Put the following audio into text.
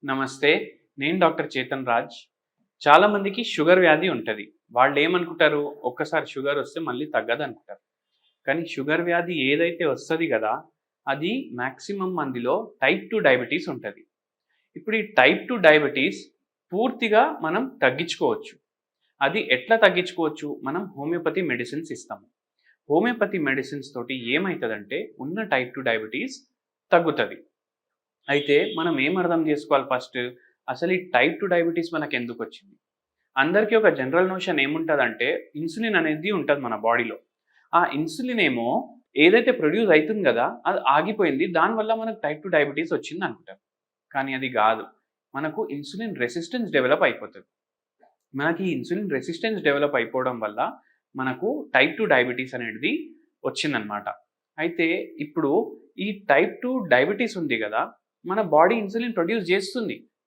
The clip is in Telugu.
నమస్తే. నేను డాక్టర్ చేతన్ రాజ్. చాలామందికి షుగర్ వ్యాధి ఉంటది. వాళ్ళేమనుకుంటారు, ఒక్కసారి షుగరొస్తే మళ్ళీ తగ్గదనుకుంటారు. కానీ షుగర్ వ్యాధి ఏదైతే వస్తది గదా! అది మాక్సిమం మందిలో టైప్ 2 డయాబెటీస్ ఉంటది. ఇప్పుడు ఈ టైప్ 2 డయాబెటీస్ పూర్తిగా మనం తగ్గించుకోవచ్చు. అది ఎట్లా తగ్గించుకోవచ్చు? మనం హోమియోపతి మెడిసిన్స్ ఇస్తాము. హోమియోపతి మెడిసిన్స్ తోటి ఏమైతదంటే ఉన్న టైప్ 2 డయాబెటీస్ తగ్గుతది. అయితే మనం ఏం అర్థం చేసుకోవాలి ఫస్ట్, అసలు ఈ టైప్ 2 డయాబెటీస్ మనకెందుకొచ్చింది? అందరికీ ఒక జనరల్ నోషన్ ఏముంటదంటే, ఇన్సులిన్ అనేది ఉంటది మన బాడీలో. ఆ ఇన్సులిన్ ఏమో ఏదైతే ప్రొడ్యూస్ అయితుంది గదా! అది ఆగిపోయింది. దానివల్ల మనకు టైప్ 2 డయాబెటీస్ వచ్చిందనుకుంటారు. కానీ అది గాదు. మనకు ఇన్సులిన్ రెసిస్టెన్స్ డెవలప్ అయిపోతది. మనకి ఈ ఇన్సులిన్ రెసిస్టెన్స్ డెవలప్ అయిపోవడం వల్ల మనకు టైప్ 2 డయాబెటీస్ అనేది వచ్చిందనమాట. అయితే ఇప్పుడు ఈ టైప్ 2 డయాబెటీస్ ఉంది గదా! మన బాడీ ఇన్సులిన్ ప్రొడ్యూస్ జేస్తుంది.